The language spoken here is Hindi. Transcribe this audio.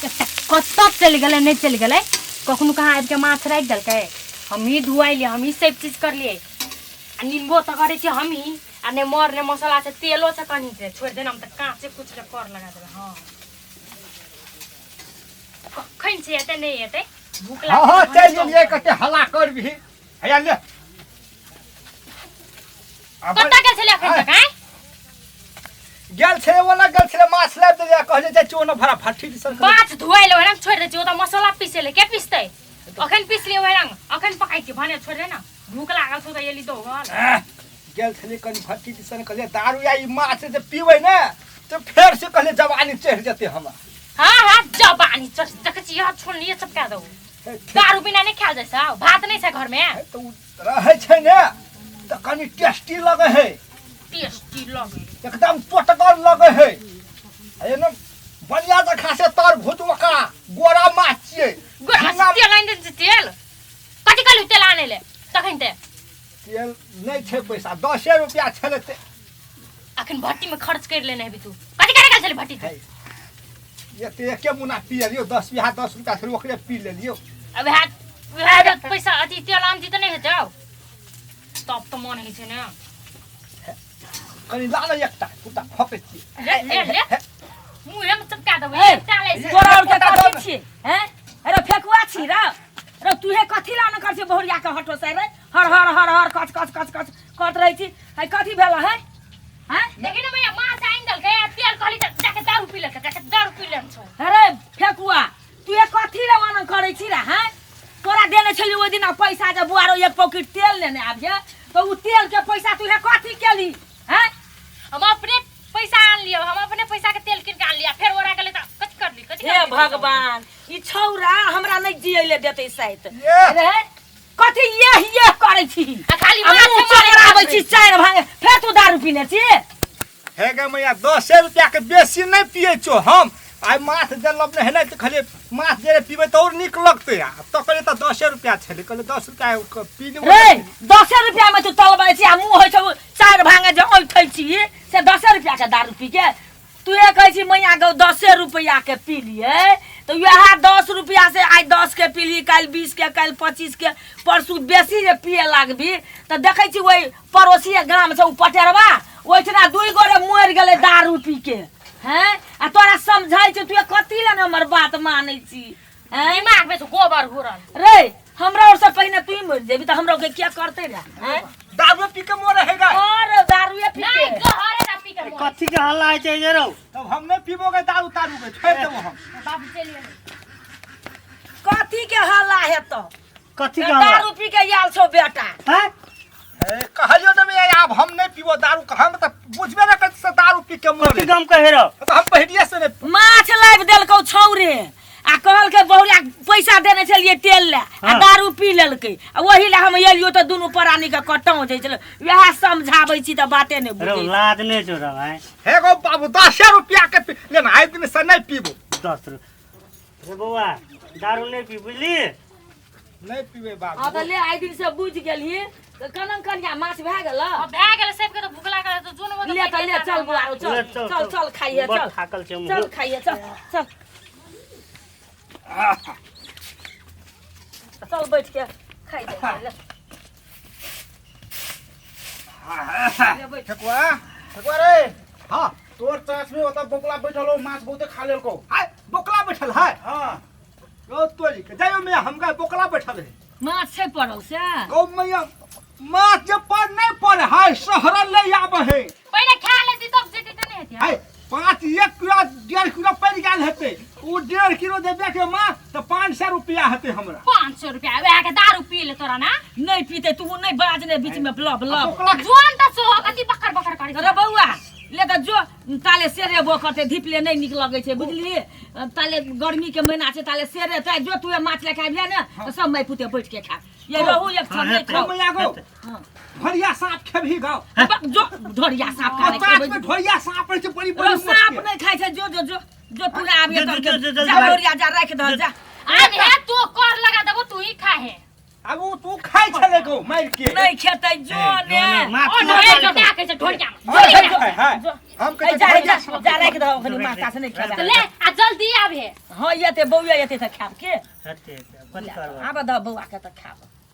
कब चल गए नहीं चल गए कखनो कहाँ आबि के माछ राख देलकै हम ही धुआइले हम ही सब चीज करलिए आ निम्बो त करे छी हम ही आ ने मर ने मसाला से तेलो से कनी से छोड़ देना हम त कांचे कुछ ले कर लगा देबे हां कखन से एते नहीं एते भूख लाग हां चल ये कते हल्ला कर भी हैया ले कत्ता के छले अखन तक हैं गेल छे वाला गेल छे माछ लाब दे कहले जाय छी ओना भरा फट्ठी दिसन माछ धुआइले हैन छोड़ दे छी ओ त मसाला पीसेले के पीसतै अखन पीसलिए हैन अखन पकाइ छी भने छोड़ दे न भूख लागल छ त एली तो गल गेल छले कनी फट्ठी दिसन कहले दारू या ई माछ जे पीबै न तो फेर से कहले जवानी चढ़ जते हमरा हां जवानी चढ़ तक छी हाथ छोड़ लिए चपका दो दारू बिना नहीं खाल जैसा भात नहीं है घर में तो रहे छै ने त कनी टेस्टी लगे है टेस्टी लगे एकदम टटकर लगे है एनो बढ़िया से खासे तर भुतवका गोरा माछ छिए गोरा तेल आइन दे तेल कथि कहलु तेल आने ले तखन ते तेल नहीं छे पैसा 10 रुपया छले ते अखन भट्टी में खर्च कर लेने है तू कथि करे गेल छले भट्टी ते ये ते के मुना पी लियो 10 रुपया थोड़ी ओकरे पी ले लियो अब हाथ पैसा अति तेल आन दी त नहीं हेतौ तब तो मन है छे ने कनी लाल एकटा पुता फके छी ले मुहे में चपका दबे चाले से तोरा और के कथि छी हैं अरे फेकुआ छी रे तू हे कथि ला न कर छी बहुरिया के हटो से रे हर हर हर हर कच कच कच कच करत रही छी है कथि भेला है हैं देखि न मैया माछ आइन दल के तेल कहली त जाके दारू पी ले जाके दारू पी ले छौ अरे फेकुआ तू हे कथि ला मन करे छी रे हैं तोरा देने छली ओइ दिन पैसा जे बुआरो एक पॉकेट तेल लेने आबिए तो उ तेल के पैसा तू हे कथि केली हैं हम अपने पैसा आन लियो हम अपने पैसा के तेल किन के आन लिया फिर ओरा गेले त कथि कर ली कथि हे भगवान ई छौरा हमरा नहीं जिए ले देते शायद ये रे कथि ये करे छी खाली माछ माछ मारे छी चार भांगे फेर तू दारू पीने छी हे गे मैया 10 रुपया के बेसी नहीं पिए छो हम आइ माछ जे लबने है ना तो खाली माछ जे पीबे तो और निक लगते आ तो कहले त 10 रुपया छले कहले 10 रुपया पी ले रे 10 रुपया में तू तलबै छी आ मुंह होय छ चार भांगे जे ओठै छी से 10 रुपया के दारू पी के तू ये कहै छी मैया गौ 10 रुपया के पी लिए तो यह 10 रुपया से आज 10 के पी ली काल 20 के काल 25 के परसू बेसी जे पिए लागबी त देखै छी ओइ पड़ोसी ग्राम से उ पटेरवा ओइठना दुई गोरे मोर गेले दारू पी के हैं आ तोरा समझाई छ तू कथि ले न हमर बात मानै छी हैं दिमाग में तो गोबर घुरल रे हमरा और से पहले तू ही मर जेबी त हमरो के क्या करते रे हैं दारू पी के मोरे है गा और दारूए पी के नहीं गहरे ना पी के कथी के हल्ला है छै जे रौ तब हम नहीं पीबोगे दारू तारू के छोड़ देबो हम बाबू चलिए कथी के हल्ला है तो कथी के हल्ला दारू पी के आयल छौ बेटा हैं कहलियो न मैं अब हम नहीं पीबो दारू हम त बुझबे न करत से दारू पी के कथी मोरे गम कहे रौ तो हम पहिलिए से नहीं माछ लाइब देलकौ छौरे आ कहल के बहुरिया पैसा देने छलिए तेल ले आ दारू पी लेलकै आ ओही ले हम एलियो त दुनु प्राणी के कटौ जाइ छल वह समझाबै छी त बाते नै रौ बुझै लाज नै छौ रौ हैं हे गो बाबू 10 रुपया के लेना आइ दिन से नहीं पीबो 10 रे बौआ दारू नै पी बुझली नहीं पीबे बाबू आ त ले आइ दिन से बुझ गेली त कनन कनिया माछ भए गेल भए गेल सब के तो भूख लागल तो जोन वो ले त ले चल बुआरो चल चल चल खाइए बड़ चल थाकल छै चल खाइए चल चल चल बैठ के खाइ जा ले ठकुआ ठकुआ रे हां तोर चाच में ओता बोकला बैठल हो माछ बहुते खा लेल को हाय बोकला बैठल है हां ओ तोरी के जायो में हमका बोकला बैठल है माछ छै पड़ौ से गौ मैया माछ जे पर नहीं पड़े हाय शहर ले आबे है पहले खा लेती तब जेती त नहीं हेती हाय 1 किलो 1.5 किलो पड़ गेल हेते उ 1.5 किलो देबे के माछ त 500 रुपया हेते हमरा 500 रुपया वह के दारू पी ले तोरा ना नहीं पीते तू नहीं बाजने बीच में लब लब बोकला जोन त सो कति बकर बकर करी अरे बउआ ले त जो ताले सेरे बो करते धीपले नहीं निक लगे छे बुझली ताले गर्मी के महीना छे ताले सेरे चाहे जो तू माछ लेके आबिया ना तो सब मैं पुते बैठ के खा ये रहू एक छन नहीं गौ खाओ मैया गो हां भरिया सांप खेबही गाओ जो ढोरिया सांप का चाच में नहीं भरिया सांप रहे छे बड़ी अरे बड़ी सांप नहीं खाइ छे जो जो जो जो तू आबिया जो, तो जो, जा ढोरिया जा रख दे जा आज है तू कर लगा देबो तू ही खा है अब उ तू खाइ छले गो मार के नहीं खेतै जो ने ओ ढोए जोटा के से ढोरिया हम ए जा जा जा राख दो खनी माता से नहीं खेबा ले आ जल्दी आबे हां येते बौआ येते त खाब के हते कथी करबा आब द बौआ के त खाब